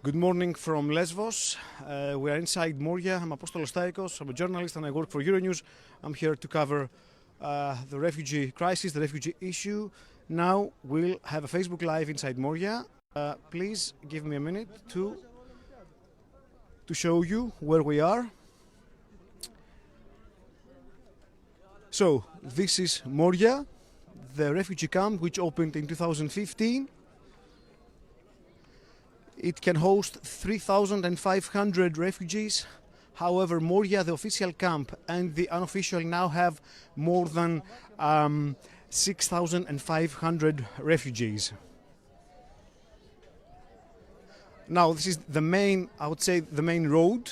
Good morning from Lesvos. We are inside Moria. I'm Apostolos Staikos. I'm a journalist and I work for Euronews. I'm here to cover the refugee crisis, the refugee issue. Now we'll have a Facebook Live inside Moria. Please give me a minute to show you where we are. So this is Moria, the refugee camp which opened in 2015. It can host 3,500 refugees. However, Moria, the official camp, and the unofficial now have more than 6,500 refugees. Now, this is the main, I would say, the main road.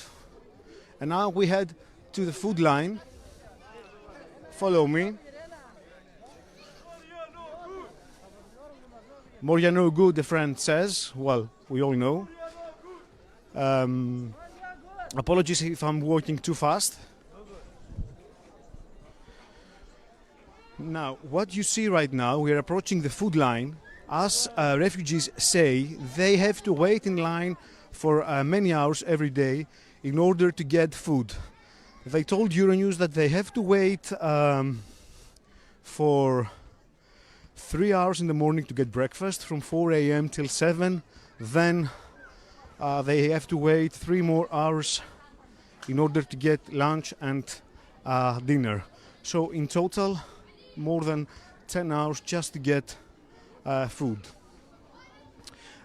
And now we head to the food line. Follow me. Moria no good, the friend says. Well, we all know. Apologies if I'm walking too fast. Now, what you see right now, we are approaching the food line. As refugees say, they have to wait in line for many hours every day in order to get food. They told Euronews that they have to wait for 3 hours in the morning to get breakfast from 4 a.m. till 7. Then they have to wait 3 more hours in order to get lunch and dinner. So in total, more than 10 hours just to get food.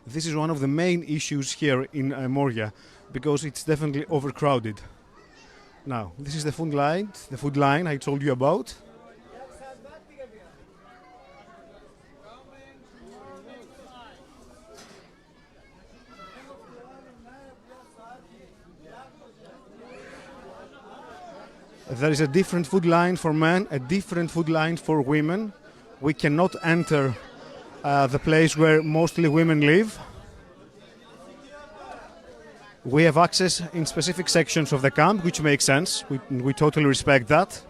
This is one of the main issues here in Moria because it's definitely overcrowded. Now, this is the food line I told you about. There is a different food line for men, a different food line for women. We cannot enter the place where mostly women live. We have access in specific sections of the camp, which makes sense. We totally respect that.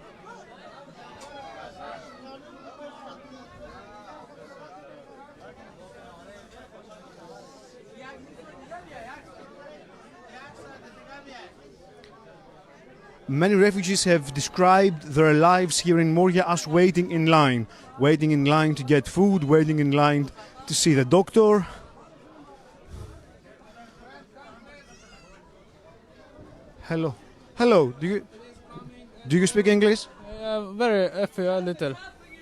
Many refugees have described their lives here in Moria as waiting in line to get food, waiting in line to see the doctor. Hello. Do you speak English? Very, a little.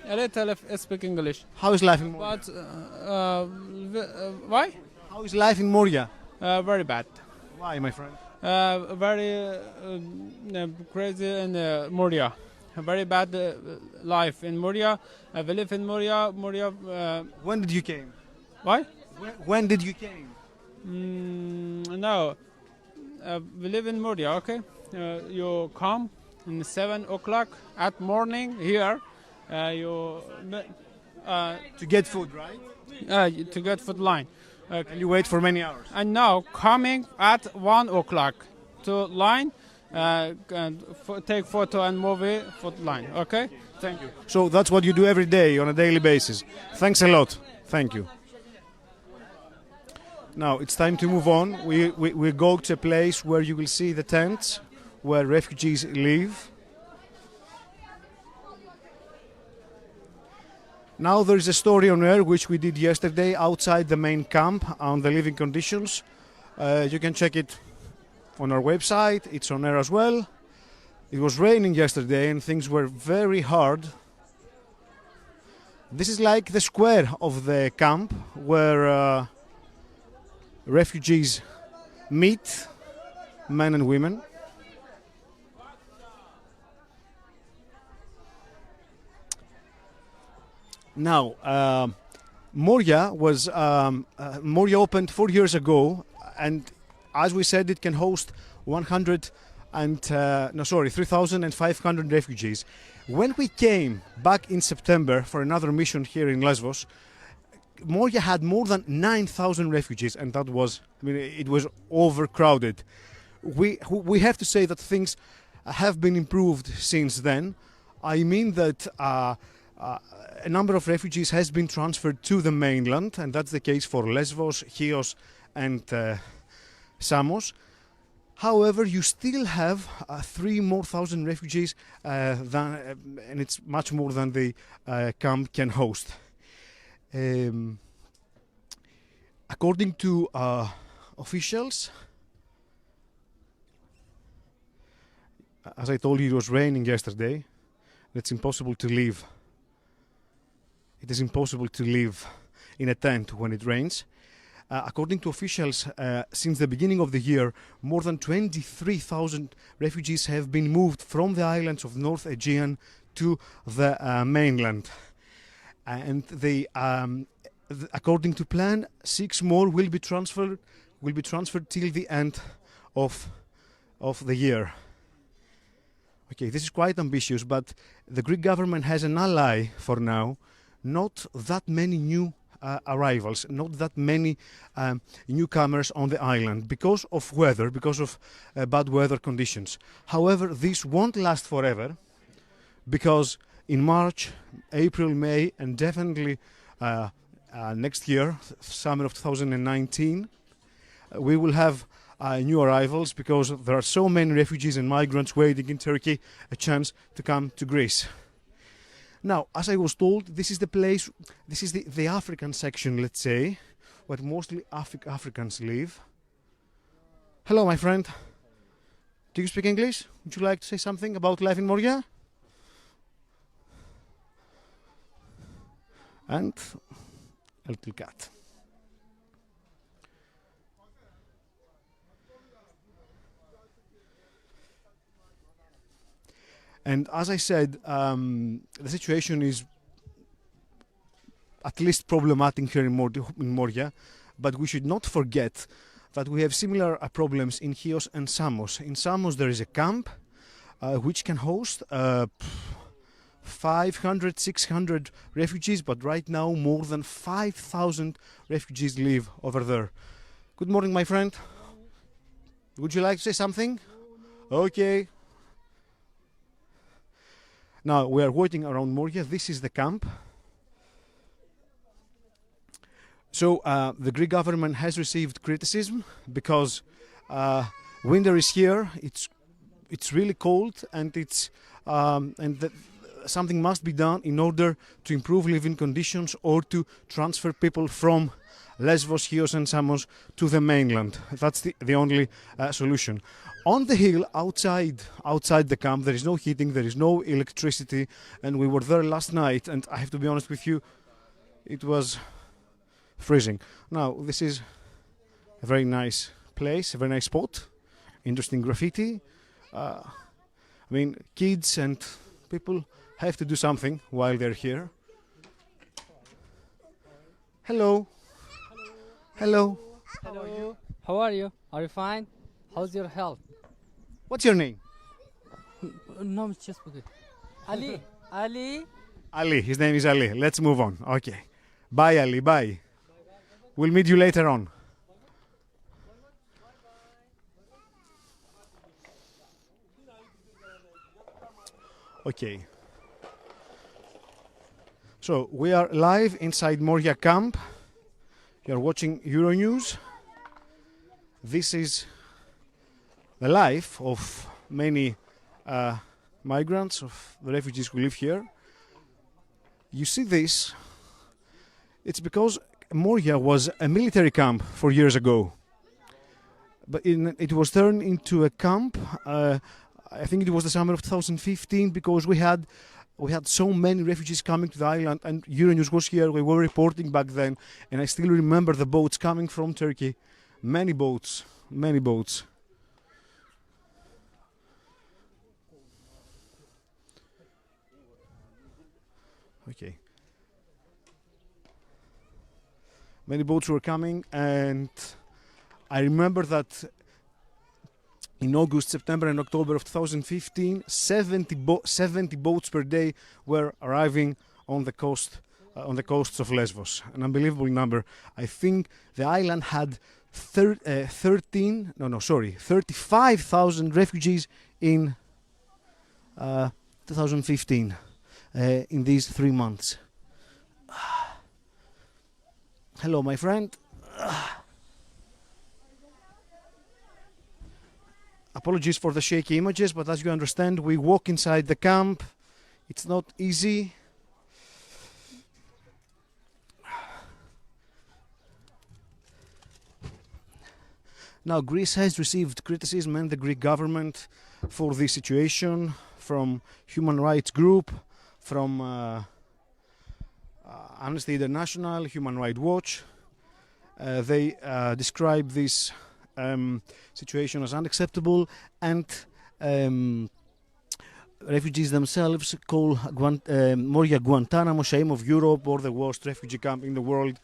A little if speak English. How is life in Moria? But why? How is life in Moria? Very bad. Why, my friend? Very crazy in Moria. A very bad life in Moria. I live in Moria. When did you came? Why? When did you came? No. We live in Moria, okay? You come in 7 o'clock at morning here. To get food, right? To get food line. And you wait for many hours. And now coming at 1 o'clock to line and take photo and movie food line. Okay? Thank you. So that's what you do every day on a daily basis. Thanks a lot. Thank you. Now it's time to move on. We go to a place where you will see the tents where refugees live. Now there is a story on air which we did yesterday outside the main camp on the living conditions. You can check it on our website. It's on air as well. It was raining yesterday and things were very hard. This is like the square of the camp where refugees meet, men and women. Now, Moria opened 4 years ago, and as we said, it can host 3,500 refugees. When we came back in September for another mission here in Lesvos, Moria had more than 9,000 refugees, and that was, it was overcrowded. We have to say that things have been improved since then. I mean that a number of refugees has been transferred to the mainland, and that's the case for Lesvos, Chios and Samos. However, you still have 3,000 more refugees, and it's much more than the camp can host. According to officials, as I told you, it was raining yesterday. It's impossible to live. It is impossible to live in a tent when it rains. According to officials, since the beginning of the year, more than 23,000 refugees have been moved from the islands of North Aegean to the mainland. And according to plan, 6 more will be transferred till the end of the year. Okay, this is quite ambitious, but the Greek government has an ally for now. Not that many new arrivals, not that many newcomers on the island because of weather, because of bad weather conditions. However, this won't last forever, because in March, April, May, and definitely next year, summer of 2019, we will have new arrivals, because there are so many refugees and migrants waiting in Turkey a chance to come to Greece. Now, as I was told, this is the place, this is the African section, let's say, where mostly Africans live. Hello, my friend. Do you speak English? Would you like to say something about life in Moria? And a little cat. And as I said, the situation is at least problematic here in Moria, but we should not forget that we have similar problems in Chios and Samos. In Samos there is a camp which can host 500, 600 refugees, but right now more than 5,000 refugees live over there. Good morning, my friend. Would you like to say something? Okay. Now we are waiting around Moria. This is the camp. So the Greek government has received criticism because winter is here. It's really cold, and something must be done in order to improve living conditions or to transfer people from Lesbos, Chios, and Samos to the mainland. That's the only solution. On the hill outside the camp, there is no heating, there is no electricity, and we were there last night, and I have to be honest with you, it was freezing. Now, this is a very nice place, a very nice spot, interesting graffiti. I mean, kids and people have to do something while they're here. Hello. Hello. Hello. How are you? Are you fine? How's your health? What's your name? No, just Ali. Ali. Ali. His name is Ali. Let's move on. Okay. Bye, Ali. Bye. We'll meet you later on. Okay. So we are live inside Moria camp. You are watching Euronews. This is the life of many migrants, of the refugees who live here. You see this, it's because Moria was a military camp 4 years ago. But it was turned into a camp, I think it was the summer of 2015, because we had so many refugees coming to the island, and Euronews was here, we were reporting back then, and I still remember the boats coming from Turkey. Many boats. Okay. Many boats were coming, and I remember that in August, September, and October of 2015, 70 boats per day were arriving on the coast, on the coasts of Lesbos. An unbelievable number. I think the island had 35,000 refugees in 2015. In these 3 months. Hello, my friend. Apologies for the shaky images, but as you understand, we walk inside the camp. It's not easy. Now, Greece has received criticism and the Greek government for this situation from human rights group, from Amnesty International, Human Rights Watch. They describe this situation as unacceptable, and refugees themselves call Moria Guantanamo, shame of Europe, or the worst refugee camp in the world,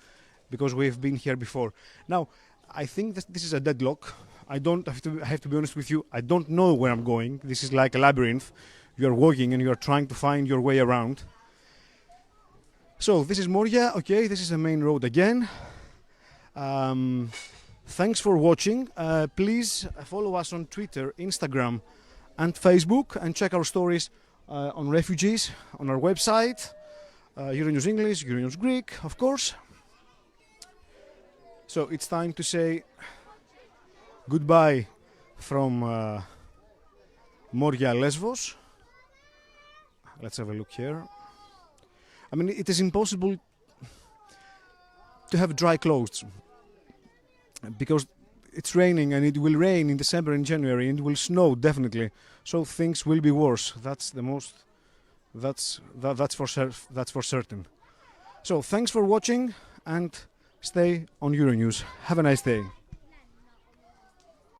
because we've been here before. Now, I think that this is a deadlock. I have to be honest with you, I don't know where I'm going. This is like a labyrinth. You're walking and you're trying to find your way around. So this is Moria, okay, this is the main road again. Thanks for watching. Please follow us on Twitter, Instagram and Facebook, and check our stories on refugees on our website, Euronews English, Euronews Greek, of course. So it's time to say goodbye from Moria Lesvos. Let's have a look here. I mean, it is impossible to have dry clothes because it's raining, and it will rain in December and January, and it will snow definitely. So things will be worse. That's for certain. So thanks for watching, and stay on Euronews. Have a nice day.